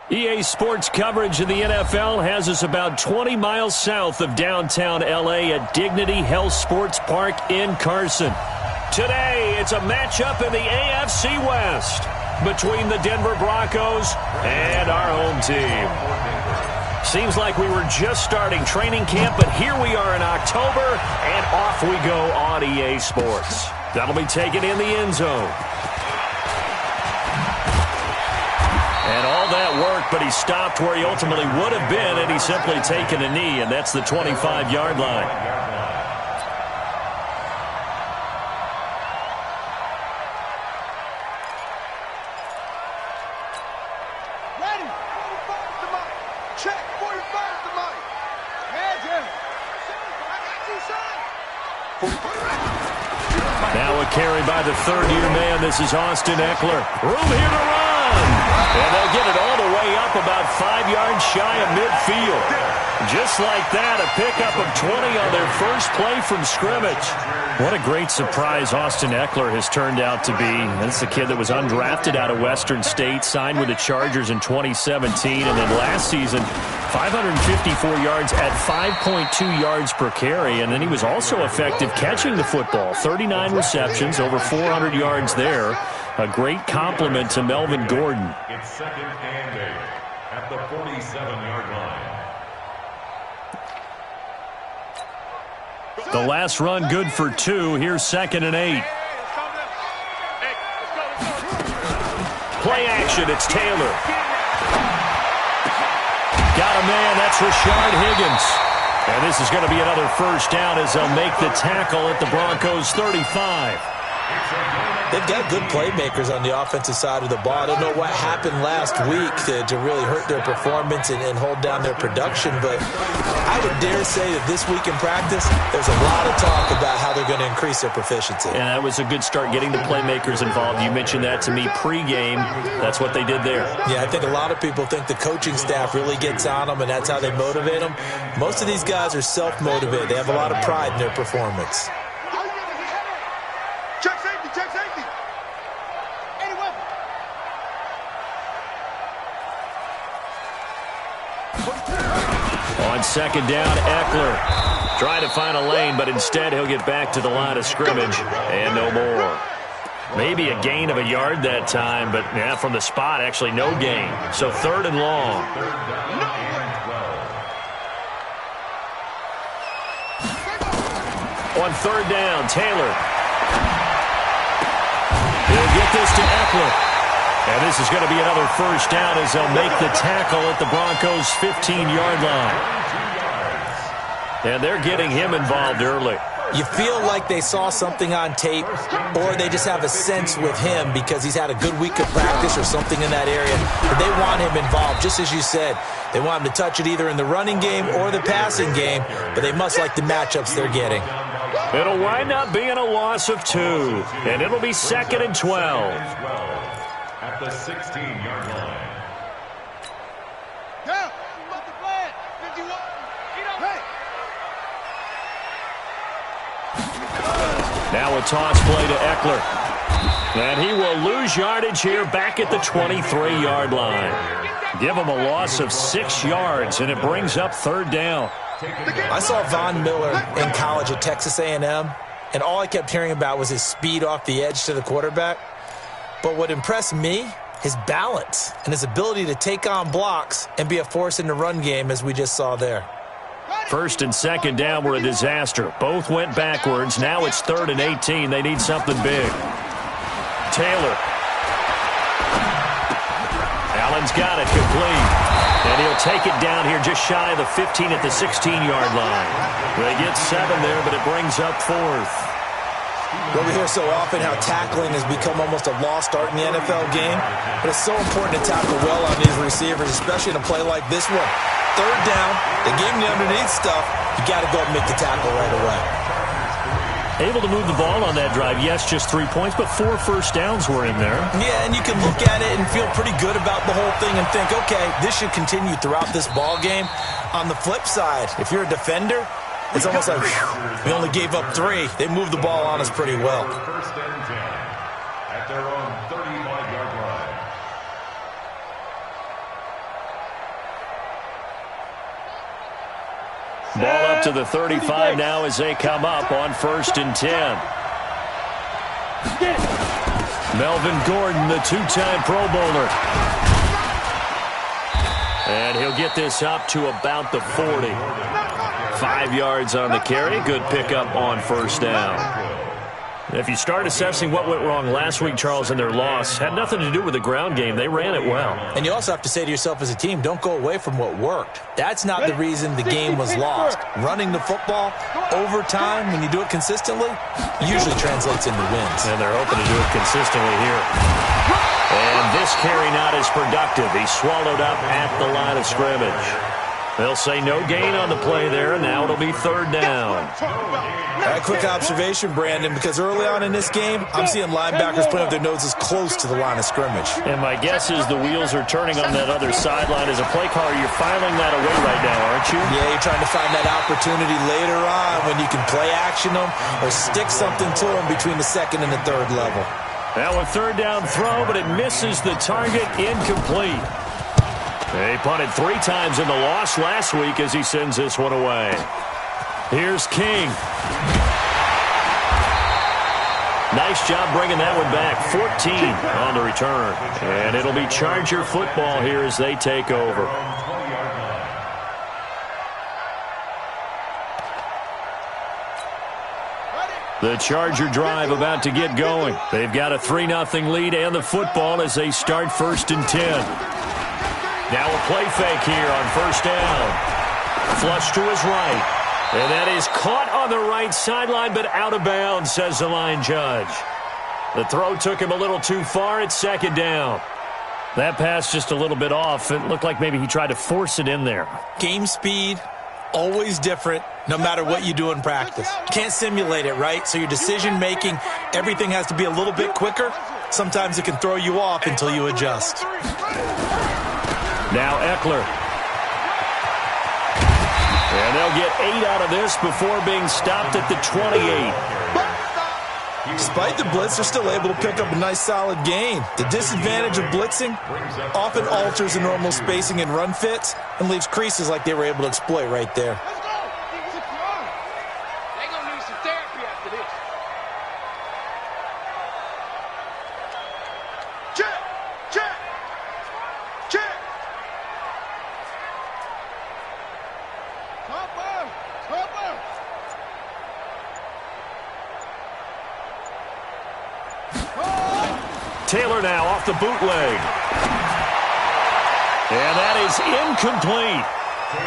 EA Sports coverage of the NFL has us about 20 miles south of downtown L.A. at Dignity Health Sports Park in Carson. Today, it's a matchup in the AFC West between the Denver Broncos and our home team. Seems like we were just starting training camp, but here we are in October, and off we go on EA Sports. That'll be taken in the end zone. And all that work, but he stopped where he ultimately would have been, and he's simply taken a knee, and that's the 25-yard line. Ready. 45 to Mike. Check. 45 to Mike. Hands in. I got you, son. Now a carry by the third-year man. This is Austin Eckler. Room here to run. And they'll get it all the way up about 5 yards shy of midfield. Just like that, a pickup of 20 on their first play from scrimmage. What a great surprise Austin Eckler has turned out to be. That's the kid that was undrafted out of Western State, signed with the Chargers in 2017, and then last season, 554 yards at 5.2 yards per carry, and then he was also effective catching the football. 39 receptions, over 400 yards there. A great compliment to Melvin Gordon. It's second and 8 at the 47-yard line. The last run good for 2. Here's second and 8. Play action. It's Taylor. Got a man. That's Rashard Higgins. And this is going to be another first down as they'll make the tackle at the Broncos' 35. They've got good playmakers on the offensive side of the ball. I don't know what happened last week to really hurt their performance and hold down their production, but I would dare say that this week in practice, there's a lot of talk about how they're going to increase their proficiency. And that was a good start, getting the playmakers involved. You mentioned that to me pregame. That's what they did there. Yeah, I think a lot of people think the coaching staff really gets on them, and that's how they motivate them. Most of these guys are self-motivated. They have a lot of pride in their performance. Check safety. Check safety. Any weapon. On second down, Eckler trying to find a lane, but instead he'll get back to the line of scrimmage and no more. Maybe a gain of a yard that time, but yeah, from the spot, actually no gain. So third and long. On third down, Taylor. He'll get this to Eckler. And this is going to be another first down as they'll make the tackle at the Broncos' 15-yard line. And they're getting him involved early. You feel like they saw something on tape, or they just have a sense with him because he's had a good week of practice or something in that area. But they want him involved, just as you said. They want him to touch it either in the running game or the passing game, but they must like the matchups they're getting. It'll wind up being a loss of 2, and it'll be second and 12. At the 16-yard line. Down. What's the plan? 51. Hey. Now a toss play to Eckler. And he will lose yardage here back at the 23-yard line. Give him a loss of 6 yards, and it brings up third down. I saw Von Miller in college at Texas A&M, and all I kept hearing about was his speed off the edge to the quarterback. But what impressed me, his balance and his ability to take on blocks and be a force in the run game, as we just saw there. First and second down were a disaster. Both went backwards. Now it's third and 18. They need something big. Taylor. Allen's got it complete. And he'll take it down here just shy of the 15 at the 16-yard line. They get 7 there, but it brings up fourth. Well, we hear so often how tackling has become almost a lost art in the NFL game, but it's so important to tackle well on these receivers, especially in a play like this one. Third down, they gave him the underneath stuff. You got to go and make the tackle right away. Able to move the ball on that drive. Yes, just 3 points, but 4 first downs were in there. Yeah, and you can look at it and feel pretty good about the whole thing and think, okay, this should continue throughout this ball game. On the flip side, if you're a defender, it's almost like, whew, we only gave up 3. They moved the ball on us pretty well. First and 10 at their own 35-yard line. Ball up to the 35 now as they come up on 1st and 10. Melvin Gordon, the two-time Pro Bowler. And he'll get this up to about the 40. 5 yards on the carry. Good pickup on 1st down. If you start assessing what went wrong last week, Charles, in their loss, had nothing to do with the ground game. They ran it well. And you also have to say to yourself as a team, don't go away from what worked. That's not the reason the game was lost. Running the football over time, when you do it consistently, usually translates into wins. And they're hoping to do it consistently here. And this carry not as productive. He's swallowed up at the line of scrimmage. They'll say no gain on the play there, and now it'll be 3rd down. A quick observation, Brandon, because early on in this game, I'm seeing linebackers putting up their noses close to the line of scrimmage. And my guess is the wheels are turning on that other sideline. As a play caller, you're filing that away right now, aren't you? Yeah, you're trying to find that opportunity later on when you can play action them or stick something to them between the 2nd and the 3rd level. Now a 3rd down throw, but it misses the target, incomplete. They punted 3 times in the loss last week as he sends this one away. Here's King. Nice job bringing that one back. 14 on the return. And it'll be Charger football here as they take over. The Charger drive about to get going. They've got a 3-0 lead and the football as they start 1st and 10. Now a play fake here on 1st down. Flush to his right. And that is caught on the right sideline, but out of bounds, says the line judge. The throw took him a little too far. It's 2nd down. That pass just a little bit off. It looked like maybe he tried to force it in there. Game speed, always different, no matter what you do in practice. You can't simulate it, right? So your decision-making, everything has to be a little bit quicker. Sometimes it can throw you off until you adjust. Now Eckler. And they'll get 8 out of this before being stopped at the 28. Despite the blitz, they're still able to pick up a nice solid gain. The disadvantage of blitzing often alters the normal spacing and run fits and leaves creases like they were able to exploit right there. They're going to need some therapy after this. Check! Check! Check! Topper! Topper! Taylor now off the bootleg. And that is incomplete.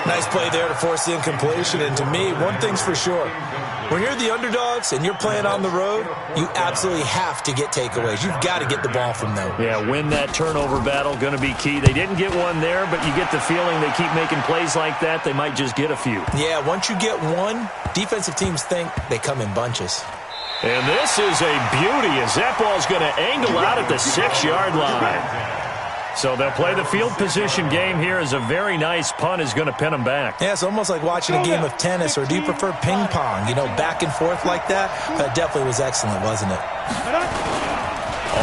Nice play there to force the incompletion. And to me, one thing's for sure. When you're the underdogs and you're playing on the road, you absolutely have to get takeaways. You've got to get the ball from them. Yeah, win that turnover battle, going to be key. They didn't get one there, but you get the feeling they keep making plays like that, they might just get a few. Yeah, once you get one, defensive teams think they come in bunches. And this is a beauty as that ball's going to angle out at the 6-yard line. So they'll play the field position game here as a very nice punt is going to pin them back. Yeah, it's almost like watching a game of tennis, or do you prefer ping pong? You know, back and forth like that? That definitely was excellent, wasn't it?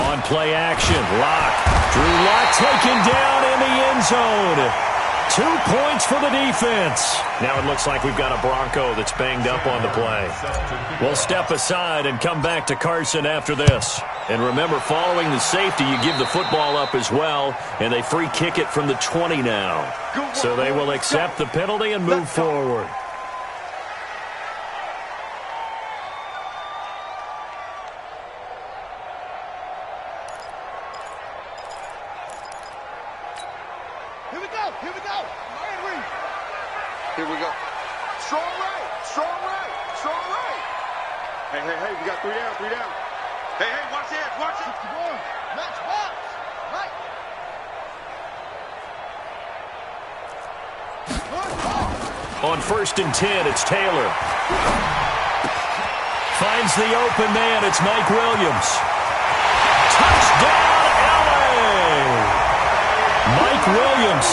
On play action, Locke. Drew Locke taken down in the end zone. 2 points for the defense. Now it looks like we've got a Bronco that's banged up on the play. We'll step aside and come back to Carson after this. And remember, following the safety, you give the football up as well, and they free kick it from the 20 now. So they will accept the penalty and move forward. Here we go. Here we go. Here we go. Strong right. Strong right. Strong right. Hey, hey, hey. We got 3 down. 3 down. Hey, hey. Watch it. Watch it. 61. Match box. Right. On 1st and 10, it's Taylor. Finds the open man. It's Mike Williams. Touchdown, LA! Mike Williams,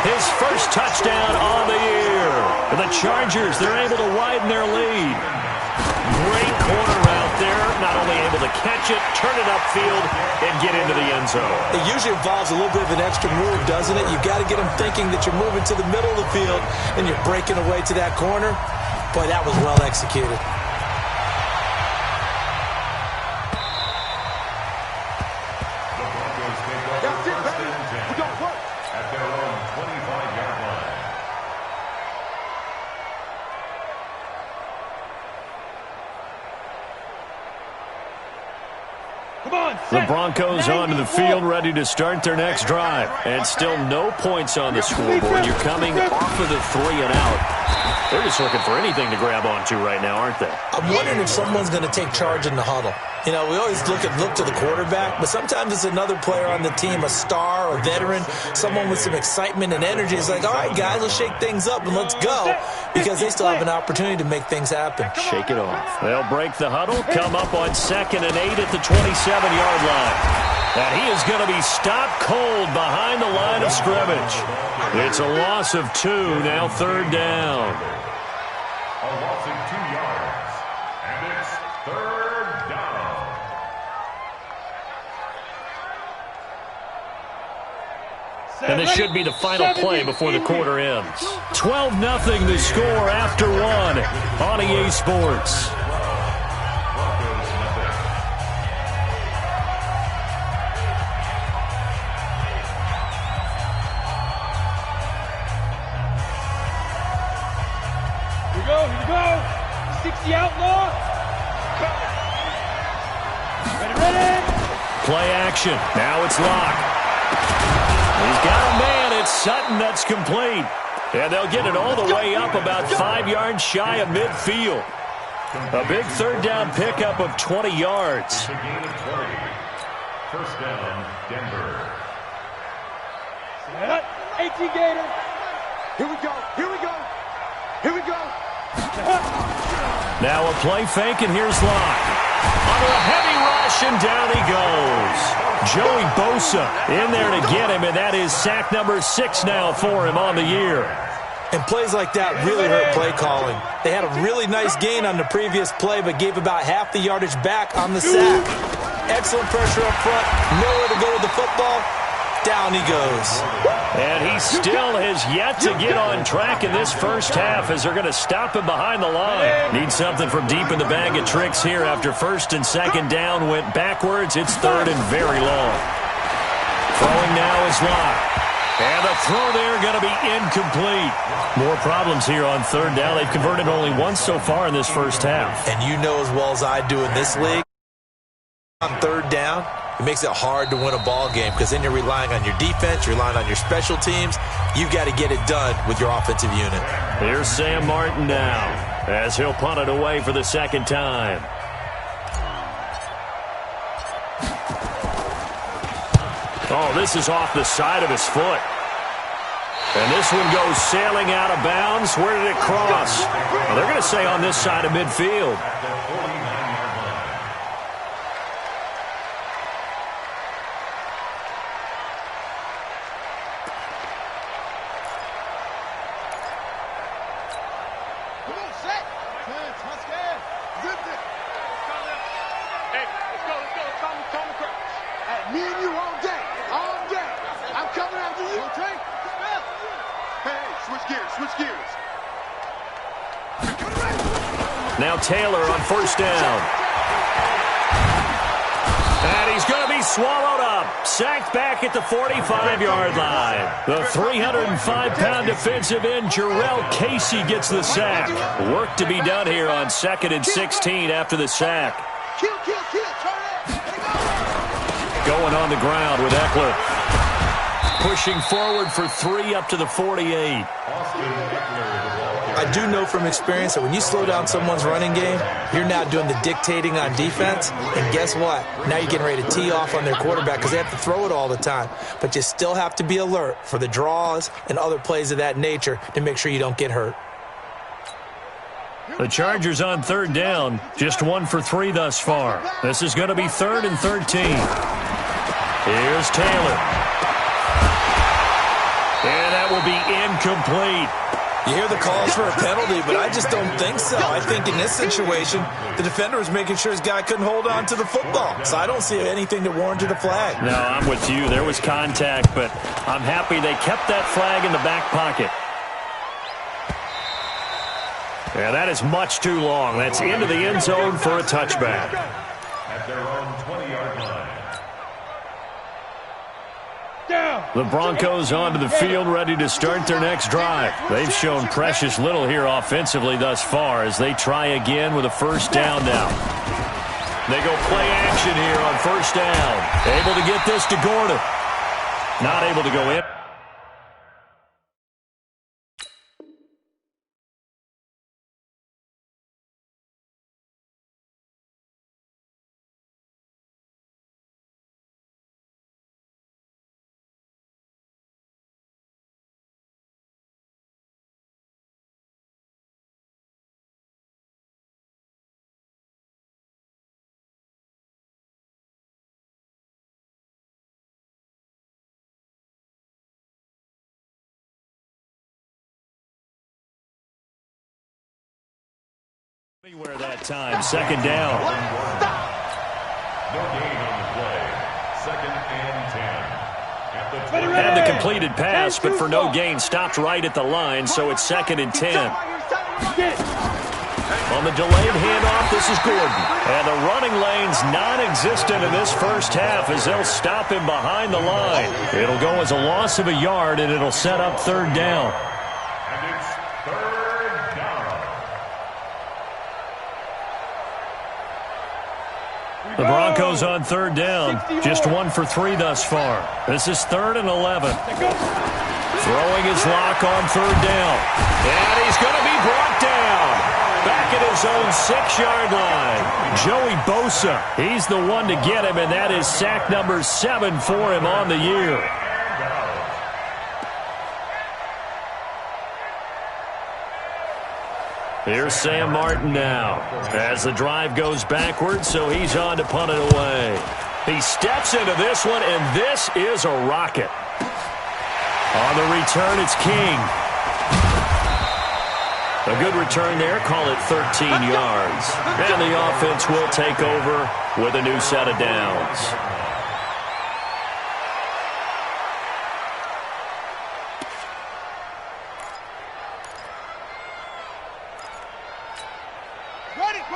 his first touchdown on the year. And the Chargers, they're able to widen their lead. Great corner out there, not only able to catch catch it, turn it upfield, and get into the end zone. It usually involves a little bit of an extra move, doesn't it? You've got to get them thinking that you're moving to the middle of the field and you're breaking away to that corner. Boy, that was well executed. The Broncos onto the field, ready to start their next drive. And still no points on the scoreboard. You're coming off of the 3 and out. They're just looking for anything to grab onto right now, aren't they? I'm wondering if someone's going to take charge in the huddle. You know, we always look to the quarterback, but sometimes it's another player on the team, a star, a veteran, someone with some excitement and energy. It's like, all right, guys, let's shake things up and let's go, because they still have an opportunity to make things happen. Shake it off. They'll break the huddle, come up on 2nd and 8 at the 27-yard line. And he is going to be stopped cold behind the line of scrimmage. It's a loss of 2, now 3rd down. A loss of 2 yards, and it's 3rd down. And this should be the final play before the quarter ends. 12-0 the score after 1 on EA Sports. Here we go. 60 outlaw. Ready. Play action. Now it's Locke. He's got a man. It's Sutton that's complete. And they'll get it all the way up about 5 yards shy of midfield. A big 3rd down pickup of 20 yards. It's a gain of 20. 1st down, Denver. 18 Gator. Here we go. Here we go. Here we go. Now a play fake, and here's Locke. Under a heavy rush, and down he goes. Joey Bosa in there to get him, and that is sack number 6 now for him on the year. And plays like that really hurt play calling. They had a really nice gain on the previous play, but gave about half the yardage back on the sack. Excellent pressure up front. Nowhere to go with the football. Down he goes. And he still has yet to get on track in this first half as they're going to stop him behind the line. Need something from deep in the bag of tricks here after 1st and 2nd down went backwards. It's 3rd and very long. Throwing now is Locke. And the throw there going to be incomplete. More problems here on 3rd down. They've converted only once so far in this first half. And you know as well as I do in this league, on 3rd down, it makes it hard to win a ball game because then you're relying on your defense, you're relying on your special teams. You've got to get it done with your offensive unit. Here's Sam Martin now as he'll punt it away for the 2nd time. Oh, this is off the side of his foot. And this one goes sailing out of bounds. Where did it cross? Well, they're going to say on this side of midfield. Now Taylor on 1st down. And he's going to be swallowed up. Sacked back at the 45-yard line. The 305-pound defensive end, Jarrell Casey, gets the sack. Work to be done here on 2nd and 16 after the sack. Going on the ground with Eckler. Pushing forward for 3 up to the 48. I do know from experience that when you slow down someone's running game, you're now doing the dictating on defense. And guess what? Now you're getting ready to tee off on their quarterback because they have to throw it all the time. But you still have to be alert for the draws and other plays of that nature to make sure you don't get hurt. The Chargers on 3rd down, just 1 for 3 thus far. This is going to be 3rd and 13. Here's Taylor. And that will be incomplete. You hear the calls for a penalty, but I just don't think so. I think in this situation, the defender was making sure his guy couldn't hold on to the football. So I don't see anything that warranted a flag. No, I'm with you. There was contact, but I'm happy they kept that flag in the back pocket. Yeah, that is much too long. That's into the end zone for a touchback. At their own 20-yard line. The Broncos onto the field, ready to start their next drive. They've shown precious little here offensively thus far as they try again with a first down now. They go play action here on first down. Able to get this to Gordon. Not able to go in. Anywhere that time. Second down. No gain on the play. Second and 10. Had the completed pass, but for no gain, stopped right at the line, so it's second and 10. On the delayed handoff, this is Gordon. And the running lane's non-existent in this first half as they'll stop him behind the line. It'll go as a loss of a yard, and it'll set up third down. And it's third down. The Broncos on third down. Just 1 for 3 thus far. This is 3rd and 11. Throwing his lock on third down. And he's going to be brought down. Back at his own 6-yard line. Joey Bosa. He's the one to get him, and that is sack number 7 for him on the year. Here's Sam Martin now as the drive goes backwards, so he's on to punt it away. He steps into this one, and this is a rocket. On the return, it's King. A good return there, call it 13 yards. And the offense will take over with a new set of downs.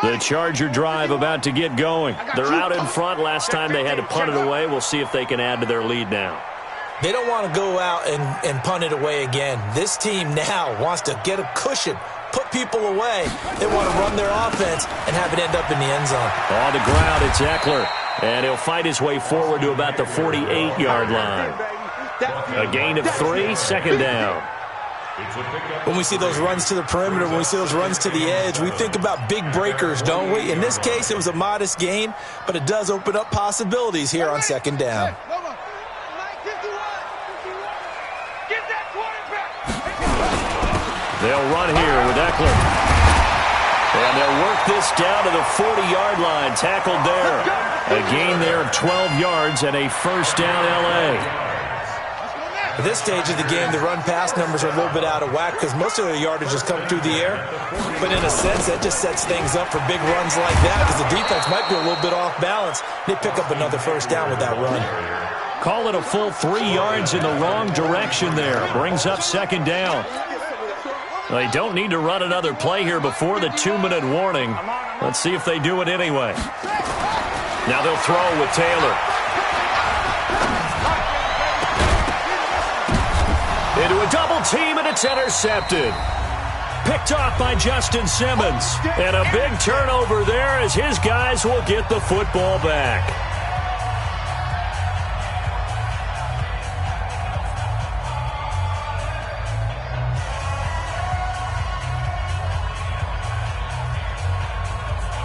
The Charger drive about to get going. They're out in front. Last time they had to punt it away. We'll see if they can add to their lead now. They don't want to go out and punt it away again. This team now wants to get a cushion, put people away. They want to run their offense and have it end up in the end zone. On the ground, it's Eckler. And he'll fight his way forward to about the 48-yard line. A gain of 3, second down. When we see those runs to the perimeter, when we see those runs to the edge, we think about big breakers, don't we? In this case, it was a modest gain, but it does open up possibilities here on second down. They'll run here with Eckler. And they'll work this down to the 40-yard line, tackled there. A gain there of 12 yards and a first down L.A. At this stage of the game, the run-pass numbers are a little bit out of whack because most of their yardage is coming through the air. But in a sense, that just sets things up for big runs like that because the defense might be a little bit off balance. They pick up another first down with that run. Call it a full 3 yards in the wrong direction there. Brings up second down. They don't need to run another play here before the 2-minute warning. Let's see if they do it anyway. Now they'll throw with Taylor. Into a double team, and it's intercepted. Picked off by Justin Simmons. And a big turnover there as his guys will get the football back.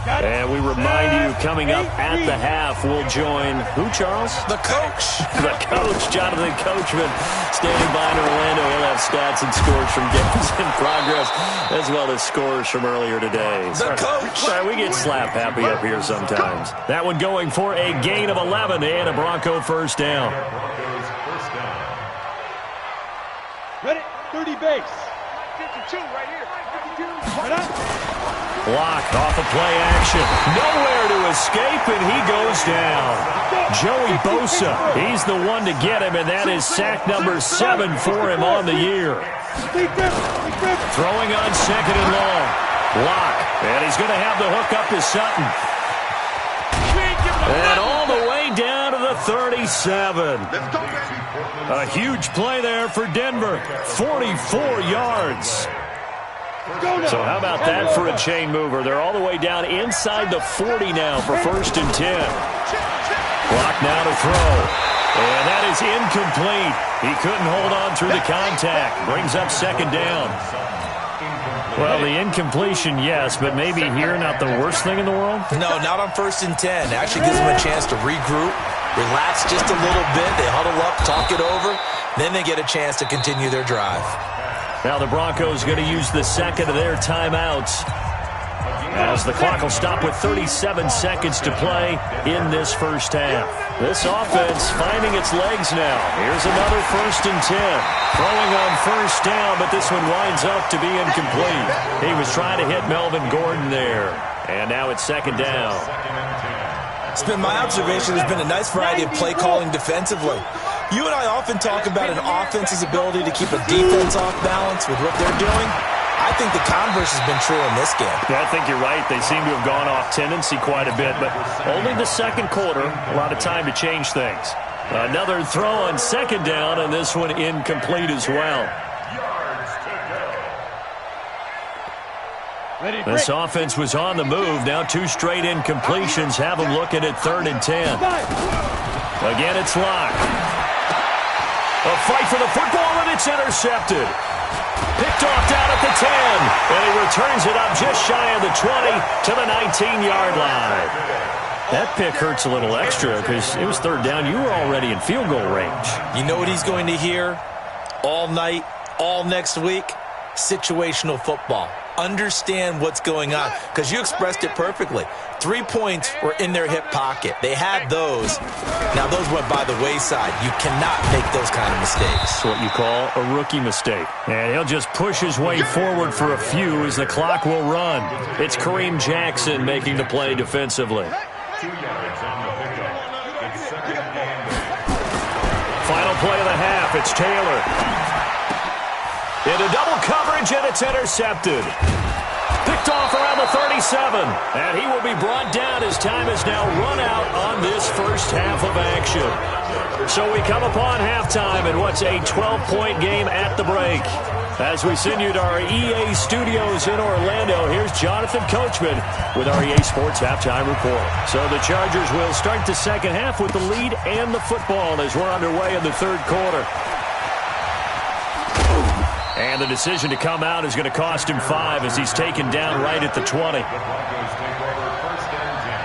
And we remind you, coming up at the half, we'll join who, Charles? The coach. The coach, Jonathan Coachman, standing by in Orlando. He'll have stats and scores from games in progress, as well as scores from earlier today. The coach. Sorry, we get slap happy up here sometimes. That one going for a gain of 11 and a Bronco first down. Ready, 30 base. Blocked off of play action. Nowhere to escape, and he goes down. Joey Bosa, he's the one to get him, and that is sack number 7 for him on the year. Throwing on second and long. Lock, and he's going to have the hook up to Sutton. And all the way down to the 37. A huge play there for Denver. 44 yards. So how about that for a chain mover? They're all the way down inside the 40 now for 1st and 10. Clock now to throw. And that is incomplete. He couldn't hold on through the contact. Brings up 2nd down. Well, the incompletion, yes, but maybe here not the worst thing in the world? No, not on 1st and 10. Actually gives them a chance to regroup, relax just a little bit. They huddle up, talk it over. Then they get a chance to continue their drive. Now the Broncos going to use the second of their timeouts as the clock will stop with 37 seconds to play in this first half. This offense finding its legs now. Here's another 1st and 10. Throwing on 1st down, but this one winds up to be incomplete. He was trying to hit Melvin Gordon there. And now it's 2nd down. It's been my observation there's been a nice variety of play calling defensively. You and I often talk about an offense's ability to keep a defense off balance with what they're doing. I think the converse has been true in this game. Yeah, I think you're right. They seem to have gone off tendency quite a bit, but only the 2nd quarter, a lot of time to change things. Another throw on 2nd down, and this one incomplete as well. This offense was on the move. Now 2 straight incompletions have them looking at 3rd and 10. Again, it's Locke. A fight for the football, and it's intercepted. Picked off down at the 10, and he returns it up just shy of the 20 to the 19-yard line. That pick hurts a little extra because it was 3rd down. You were already in field goal range. You know what he's going to hear all night, all next week? Situational football. Understand what's going on, because you expressed it perfectly. 3 points were in their hip pocket. They had those. Now, those went by the wayside. You cannot make those kind of mistakes. That's what you call a rookie mistake. And he'll just push his way forward for a few as the clock will run. It's Kareem Jackson making the play defensively. 2 yards on the pickup. It's 2nd and goal. Final play of the half. It's Taylor. Into double coverage, and it's intercepted. Picked off around the 37, and he will be brought down as time is now run out on this first half of action. So we come upon halftime in what's a 12-point game at the break. As we send you to our EA studios in Orlando, here's Jonathan Coachman with our EA Sports Halftime Report. So the Chargers will start the second half with the lead and the football as we're underway in the 3rd quarter. And the decision to come out is going to cost him 5 as he's taken down right at the 20. The Broncos take over 1st and 10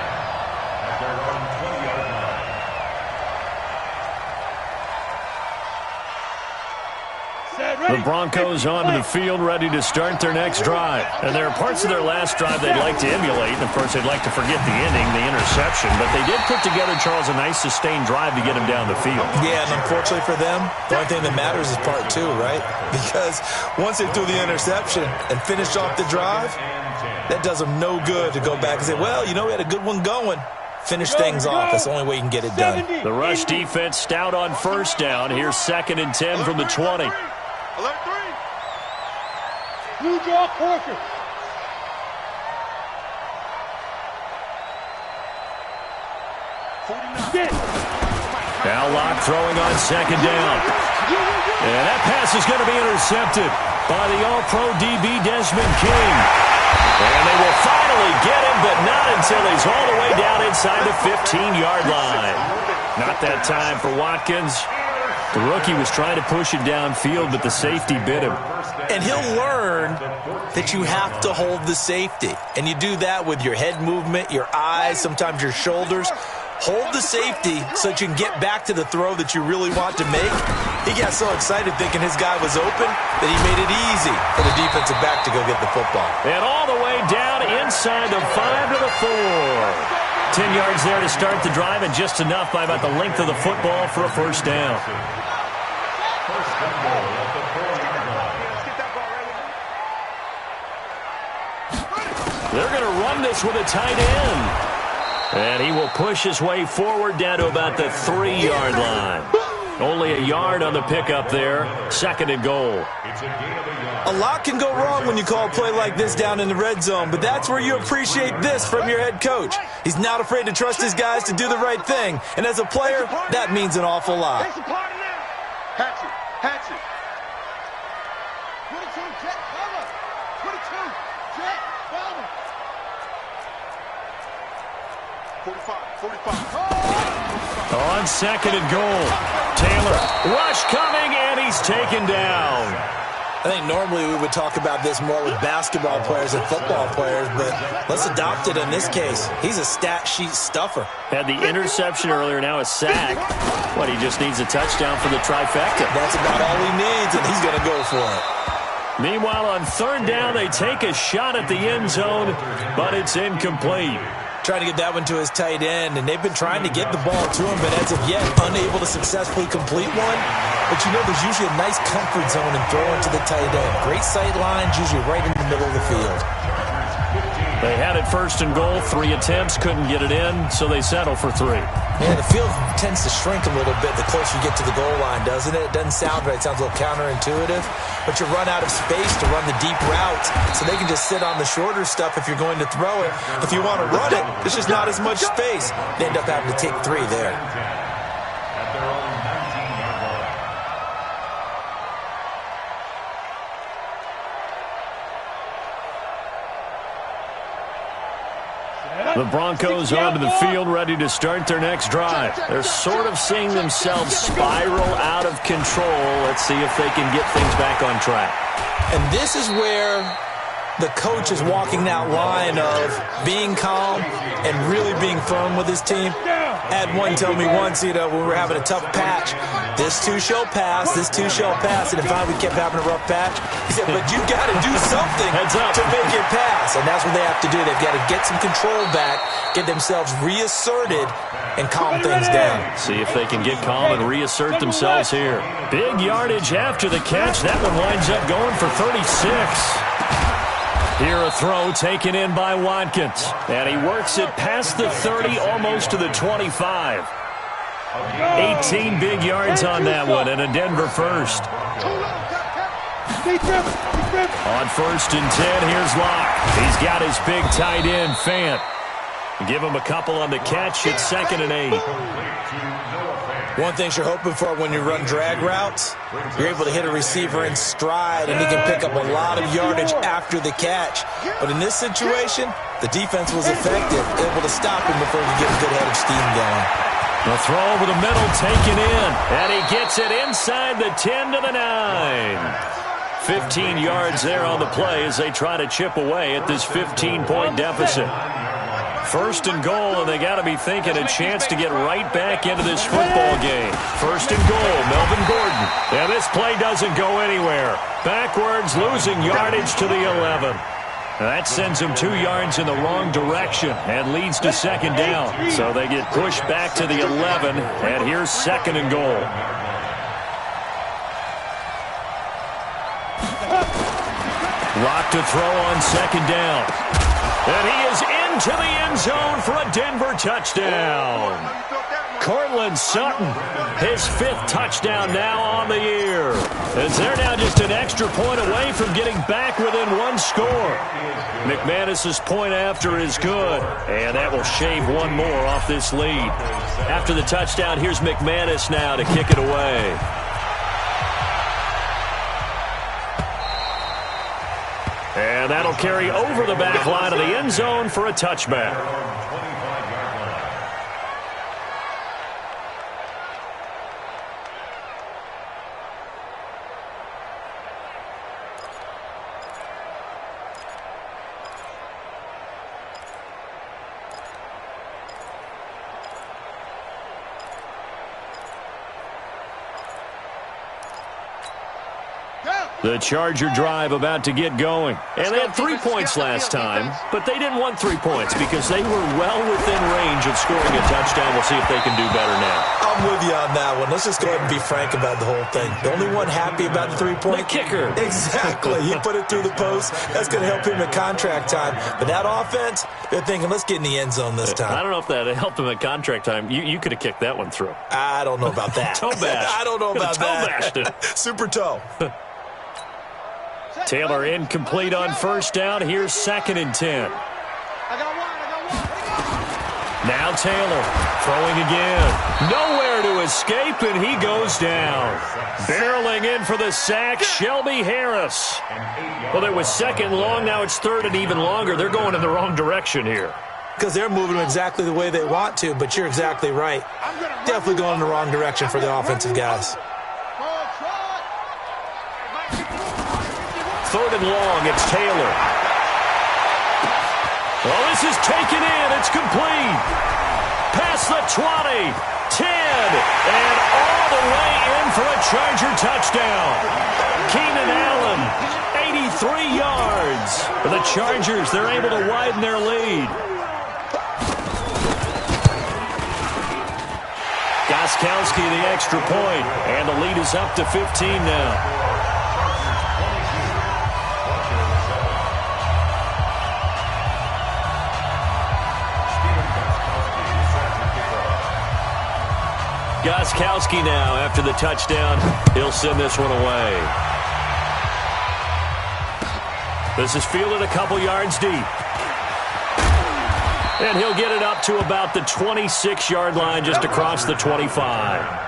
at their own 20-yard line. The Broncos onto the field ready to start their next drive. And there are parts of their last drive they'd like to emulate. And, of course, they'd like to forget the ending, the interception. But they did put together, Charles, a nice sustained drive to get him down the field. Yeah, and unfortunately for them, the only thing that matters is part 2, right? Because once they threw the interception and finished off the drive, that does them no good to go back and say, well, you know, we had a good one going. Finish things off. That's the only way you can get it done. The rush defense stout on 1st down. Here's 2nd and 10 from the 20. Alert 3. Blue draw caution. Now Locke throwing on 2nd down. And that pass is going to be intercepted by the All-Pro DB Desmond King. And they will finally get him, but not until he's all the way down inside the 15-yard line. Not that time for Watkins. The rookie was trying to push it downfield, but the safety bit him. And he'll learn that you have to hold the safety. And you do that with your head movement, your eyes, sometimes your shoulders. Hold the safety so that you can get back to the throw that you really want to make. He got so excited thinking his guy was open that he made it easy for the defensive back to go get the football. And all the way down inside the 5 to the 4. 10 yards there to start the drive, and just enough by about the length of the football for a 1st down. 1st and goal at the 4-yard line. They're going to run this with a tight end. And he will push his way forward down to about the 3-yard line. Only a yard on the pickup there. 2nd and goal. A lot can go wrong when you call a play like this down in the red zone, but that's where you appreciate this from your head coach. He's not afraid to trust his guys to do the right thing, and as a player, that means an awful lot. Hatchet, hatchet. 22, jet, bomber. 22, jet, bomber. 45. On 2nd and goal, Taylor, rush coming, and he's taken down. I think normally we would talk about this more with basketball players and football players, but let's adopt it in this case. He's a stat sheet stuffer. Had the interception earlier, now a sack. What, he just needs a touchdown for the trifecta. That's about all he needs, and he's going to go for it. Meanwhile, on 3rd down, they take a shot at the end zone, but it's incomplete. Trying to get that one to his tight end, and they've been trying to get the ball to him, but as of yet, unable to successfully complete one. But you know, there's usually a nice comfort zone in throwing to the tight end. Great sight lines, usually right in the middle of the field. They had it 1st and goal, 3 attempts, couldn't get it in, so they settle for 3. Yeah, the field tends to shrink a little bit the closer you get to the goal line, doesn't it? It doesn't sound right. It sounds a little counterintuitive. But you run out of space to run the deep routes, so they can just sit on the shorter stuff if you're going to throw it. If you want to run it, there's just not as much space. They end up having to take 3 there. At their own 19-yard line. The Broncos onto the field, ready to start their next drive. They're sort of seeing themselves spiral out of control. Let's see if they can get things back on track. And this is where the coach is walking that line of being calm and really being firm with his team. Had one tell me once, when we were having a tough patch, this too shall pass, this too shall pass, and finally we kept having a rough patch. He said, but you got to do something to make it pass, and that's what they have to do. They've got to get some control back, get themselves reasserted, and calm things down. See if they can get calm and reassert themselves here. Big yardage after the catch. That one winds up going for 36. Here a throw taken in by Watkins. And he works it past the 30, almost to the 25. 18 big yards on that one, and a Denver first. On 1st and 10, here's Locke. He's got his big tight end, Fant. Give him a couple on the catch. It's 2nd and 8. One thing you're hoping for when you run drag routes, you're able to hit a receiver in stride, and he can pick up a lot of yardage after the catch. But in this situation, the defense was effective, able to stop him before he could get a good head of steam going. The throw over the middle taken in, and he gets it inside the 10 to the 9. 15 yards there on the play as they try to chip away at this 15-point deficit. 1st and goal, and they got to be thinking a chance to get right back into this football game. 1st and goal, Melvin Gordon. And this play doesn't go anywhere. Backwards, losing yardage to the 11. That sends them 2 yards in the wrong direction and leads to 2nd down. So they get pushed back to the 11, and here's 2nd and goal. Lock to throw on 2nd down. And he is into the end zone for a Denver touchdown. Cortland Sutton, his 5th touchdown now on the year. As they're now just an extra point away from getting back within 1 score. McManus's point after is good, and that will shave 1 more off this lead. After the touchdown, here's McManus now to kick it away. And that'll carry over the back line of the end zone for a touchback. Go! The Charger drive about to get going. And they had 3 points last time, but they didn't want 3 points because they were well within range of scoring a touchdown. We'll see if they can do better now. I'm with you on that one. Let's just go ahead and be frank about the whole thing. The only one happy about the 3-point? The kicker. Exactly. He put it through the post. That's going to help him in contract time. But that offense, they're thinking, let's get in the end zone this time. I don't know if that helped him in contract time. You could have kicked that one through. I don't know about that. Toe bash. I don't know about that. Toe bashed it. Super toe. Taylor incomplete on first down. Here's 2nd and 10. Now Taylor throwing again. Nowhere to escape, and he goes down. Barreling in for the sack, Shelby Harris. Well, it was 2nd long. Now it's 3rd and even longer. They're going in the wrong direction here. Because they're moving exactly the way they want to, but you're exactly right. Definitely going in the wrong direction for the offensive guys. 3rd and long, it's Taylor. Well, this is taken in. It's complete. Past the 20, 10, and all the way in for a Charger touchdown. Keenan Allen, 83 yards. For the Chargers, they're able to widen their lead. Gostkowski the extra point, and the lead is up to 15 now. Gostkowski now, after the touchdown, he'll send this one away. This is fielded a couple yards deep. And he'll get it up to about the 26-yard line, just across the 25.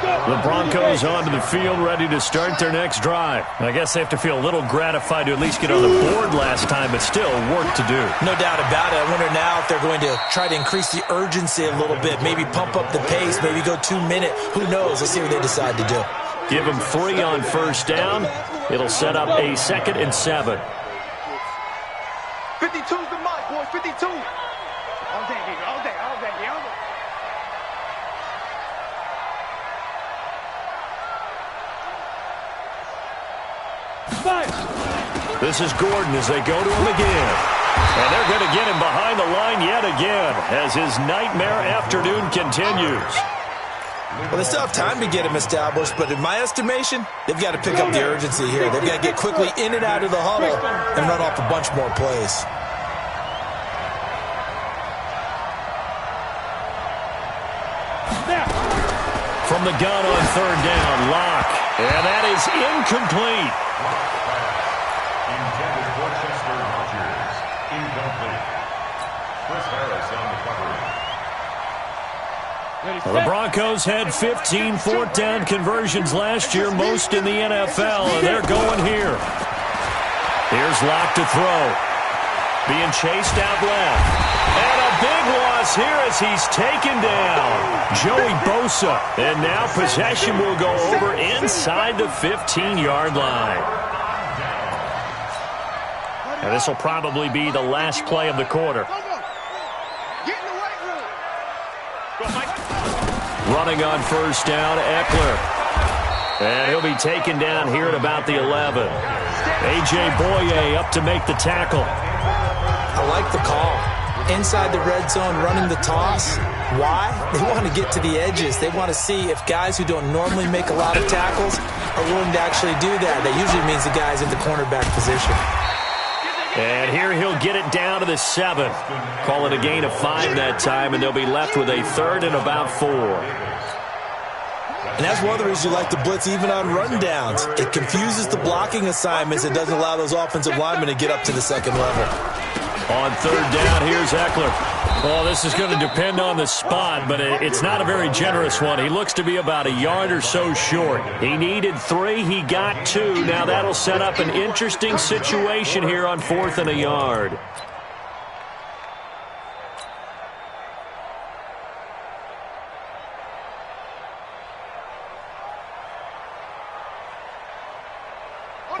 The Broncos onto the field, ready to start their next drive. I guess they have to feel a little gratified to at least get on the board last time, but still work to do. No doubt about it. I wonder now if they're going to try to increase the urgency a little bit, maybe pump up the pace, maybe go 2 minute. Who knows? Let's see what they decide to do. Give them 3 on first down. It'll set up a 2nd and 7. 52's the mic, boys. 52. All day, baby. All day, all day, all day. This is Gordon as they go to him again. And they're going to get him behind the line yet again as his nightmare afternoon continues. Well, they still have time to get him established, but in my estimation, they've got to pick up the urgency here. They've got to get quickly in and out of the huddle and run off a bunch more plays. From the gun on 3rd down, Locke. And that is incomplete. Intended for Chester Rogers. Incomplete. Chris Harris on the coverage. Well, the Broncos had 15 4th down conversions last year, most in the NFL, and they're going here. Here's Locke to throw. Being chased out left. And a big loss here as he's taken down. Joey Bosa. And now possession will go over inside the 15-yard line. And this will probably be the last play of the quarter. Running on first down, Eckler. And he'll be taken down here at about the 11. A.J. Boye up to make the tackle. I like the call. Inside the red zone, running the toss. Why? They want to get to the edges. They want to see if guys who don't normally make a lot of tackles are willing to actually do that. That usually means the guy's in the cornerback position. And here he'll get it down to the 7. Call it a gain of 5 that time, and they'll be left with a 3rd and about 4. And that's one of the reasons you like to blitz even on rundowns. It confuses the blocking assignments. It doesn't allow those offensive linemen to get up to the second level. On 3rd down, here's Eckler. Well, this is going to depend on the spot, but it's not a very generous one. He looks to be about a yard or so short. He needed 3. He got 2. Now that'll set up an interesting situation here on 4th and a yard.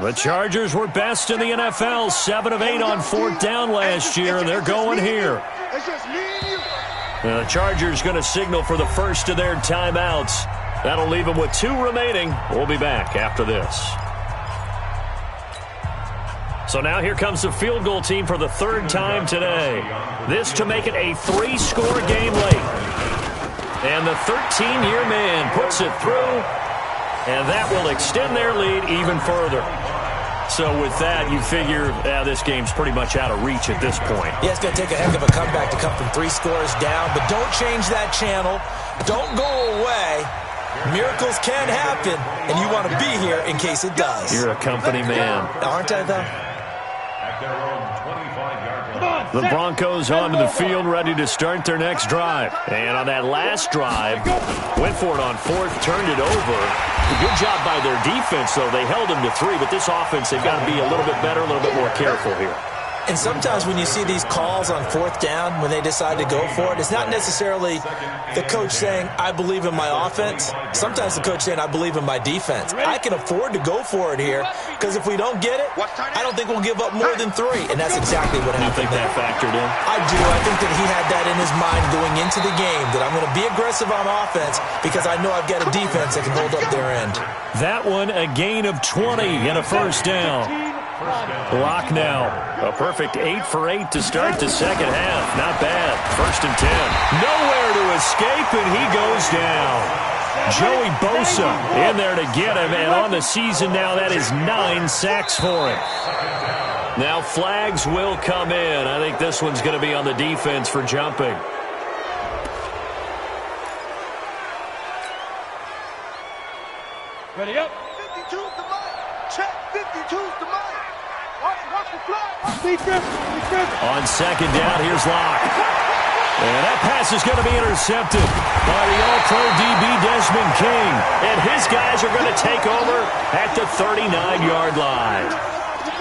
The Chargers were best in the NFL, 7 of 8 on 4th down last year, and they're going here. The Chargers going to signal for the first of their timeouts. That'll leave them with 2 remaining. We'll be back after this. So now here comes the field goal team for the 3rd time today. This to make it a 3-score game late. And the 13-year man puts it through, and that will extend their lead even further. So with that, you figure this game's pretty much out of reach at this point. Yeah, it's going to take a heck of a comeback to come from 3 scores down, but don't change that channel. Don't go away. Miracles can happen, and you want to be here in case it does. You're a company man. Aren't I, though? The Broncos onto the field, ready to start their next drive. And on that last drive, went for it on 4th, turned it over. Good job by their defense, though. They held them to 3, but this offense, they've got to be a little bit better, a little bit more careful here. And sometimes when you see these calls on 4th down, when they decide to go for it, it's not necessarily the coach saying, I believe in my offense. Sometimes the coach saying, I believe in my defense. I can afford to go for it here, because if we don't get it, I don't think we'll give up more than 3. And that's exactly what happened. You think that factored in? I do. I think that he had that in his mind going into the game, that I'm going to be aggressive on offense because I know I've got a defense that can hold up their end. That one, a gain of 20 and a 1st down. Block now. A perfect 8 for 8 to start the second half. Not bad. 1st and 10. Nowhere to escape, and he goes down. Joey Bosa in there to get him, and on the season now, that is 9 sacks for him. Now flags will come in. I think this one's going to be on the defense for jumping. Ready up. 52's the money. Check. 52's the money. Watch the flag. On 2nd down, here's Locke. And that pass is going to be intercepted by the All-Pro DB Desmond King. And his guys are going to take over at the 39-yard line.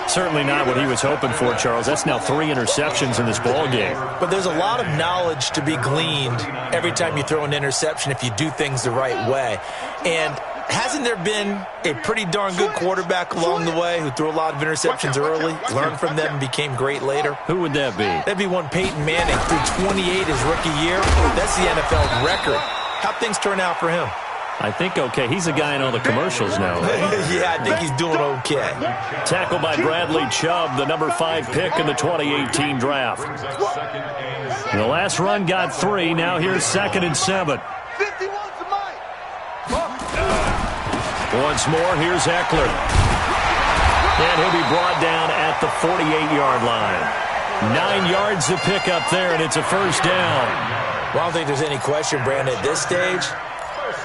Certainly not what he was hoping for, Charles. That's now 3 interceptions in this ball game. But there's a lot of knowledge to be gleaned every time you throw an interception if you do things the right way. And hasn't there been a pretty darn good quarterback along the way who threw a lot of interceptions early, learned from them, and became great later? Who would that be? That'd be one Peyton Manning, threw 28 his rookie year. That's the NFL record. How'd things turn out for him? I think okay. He's a guy in all the commercials now. Yeah, I think he's doing okay. Tackled by Bradley Chubb, the number 5 pick in the 2018 draft. The last run got 3. Now here's 2nd and 7. 51's the money. Once more, here's Eckler. And he'll be brought down at the 48-yard line. 9 yards to pick up there, and it's a 1st down. Well, I don't think there's any question, Brandon, at this stage.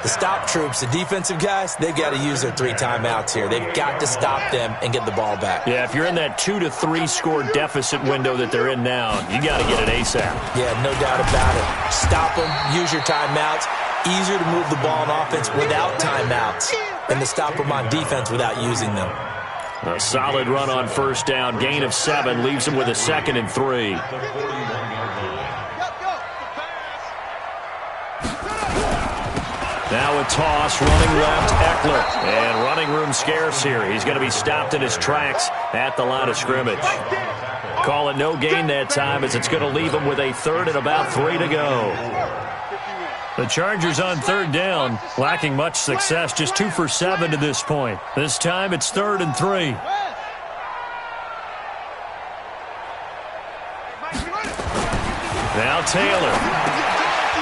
The stop troops, the defensive guys, they've got to use their 3 timeouts here. They've got to stop them and get the ball back. Yeah, if you're in that 2 to 3 score deficit window that they're in now, you got to get it ASAP. Yeah, no doubt about it. Stop them, use your timeouts. Easier to move the ball on offense without timeouts than to stop them on defense without using them. A solid run on 1st down. Gain of 7 leaves him with a 2nd and 3. Now a toss, running left, Eckler. And running room scarce here. He's going to be stopped in his tracks at the line of scrimmage. Call it no gain that time, as it's going to leave him with a 3rd and about 3 to go. The Chargers on 3rd down, lacking much success, just 2 for 7 to this point. This time it's 3rd and 3. Now Taylor.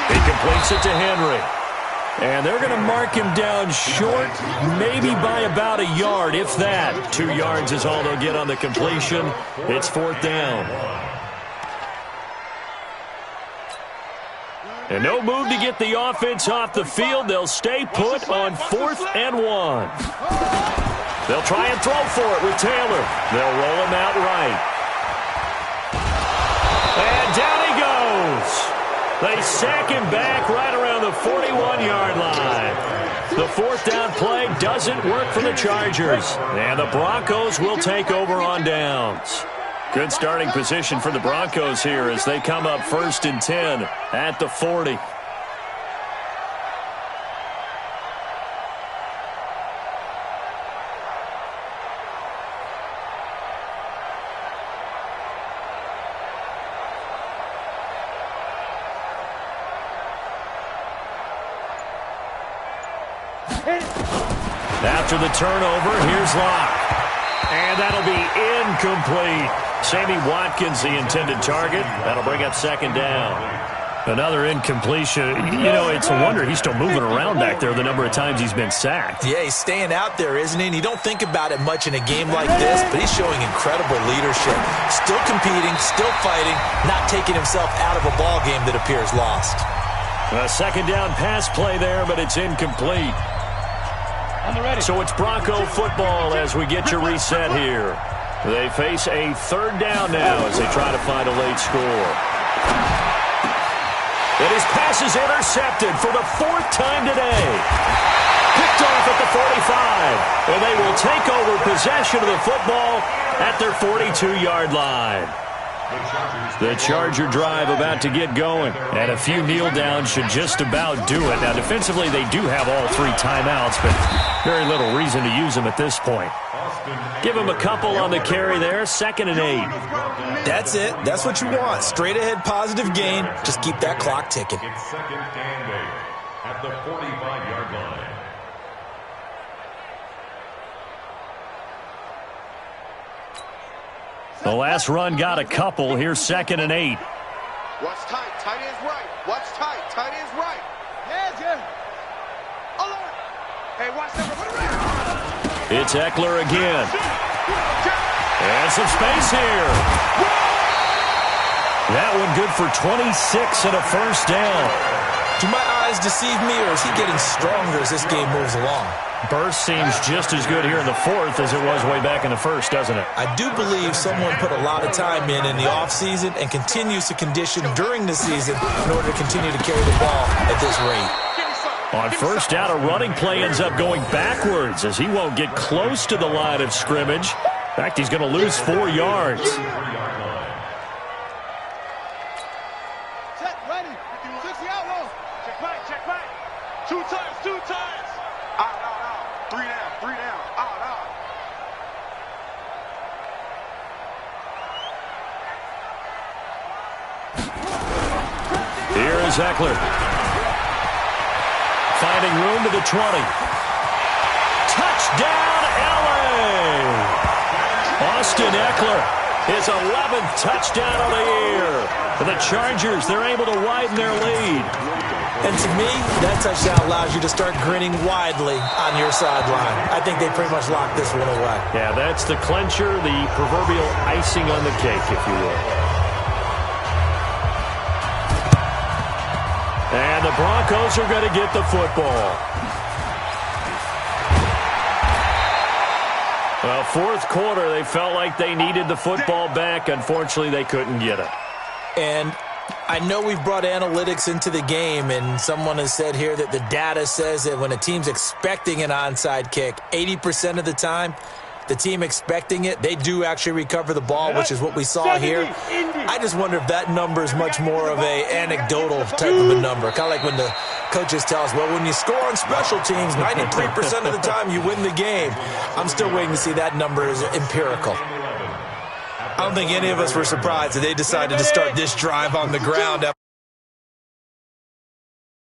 He completes it to Henry. And they're going to mark him down short, maybe by about a yard, if that. 2 yards is all they'll get on the completion. It's 4th down. And no move to get the offense off the field. They'll stay put on 4th and 1. They'll try and throw for it with Taylor. They'll roll him out right. And down he goes. They sack him back right around the 41-yard line. The 4th down play doesn't work for the Chargers. And the Broncos will take over on downs. Good starting position for the Broncos here as they come up 1st and 10 at the 40. After the turnover, here's Locke. And that'll be incomplete. Sammy Watkins, the intended target. That'll bring up second down. Another incompletion. You know, it's a wonder he's still moving around back there the number of times he's been sacked. Yeah, he's staying out there, isn't he? And you don't think about it much in a game like this, but he's showing incredible leadership. Still competing, still fighting, not taking himself out of a ball game that appears lost. A second down pass play there, but it's incomplete. So it's Bronco football as we get your reset here. They face a third down now as they try to find a late score. And his pass is intercepted for the fourth time today. Picked off at the 45. And they will take over possession of the football at their 42-yard line. The Charger drive about to get going. And a few kneel downs should just about do it. Now, defensively, they do have all three timeouts, but very little reason to use them at this point. Give them a couple on the carry there. 2nd and 8. That's it. That's what you want. Straight ahead positive gain. Just keep that clock ticking. It's 2nd and 8 at the 45-yard line. The last run got a couple. Here's 2nd and 8. Watch tight. Tight ends right. Watch tight. Tight ends right. Yeah. Alert. Hey, watch that. It's Eckler again. And some space here. That one good for 26 and a first down. Do my eyes deceive me, or is he getting stronger as this game moves along? Burst seems just as good here in the fourth as it was way back in the first, doesn't it? I do believe someone put a lot of time in the offseason and continues to condition during the season in order to continue to carry the ball at this rate. On first down, a running play ends up going backwards as he won't get close to the line of scrimmage. In fact, he's going to lose 4 yards. Set, ready. 60 outlaw. Check back. 2 times. Out. 3 down. Out. Here is Eckler. Finding room to the 20. Touchdown, L.A. Austin Eckler, his 11th touchdown of the year. For the Chargers, they're able to widen their lead. And to me, that touchdown allows you to start grinning widely on your sideline. I think they pretty much locked this one away. Yeah, that's the clincher, the proverbial icing on the cake, if you will. And the Broncos are going to get the football. Well, fourth quarter, they felt like they needed the football back. Unfortunately, they couldn't get it. And I know we've brought analytics into the game, and someone has said here that the data says that when a team's expecting an onside kick, 80% of the time, the team expecting it, they do actually recover the ball, which is what we saw here. I just wonder if that number is much more of a anecdotal type of a number. Kind of like when the coaches tell us, well, when you score on special teams, 93% of the time you win the game. I'm still waiting to see that number is empirical. I don't think any of us were surprised that they decided to start this drive on the ground.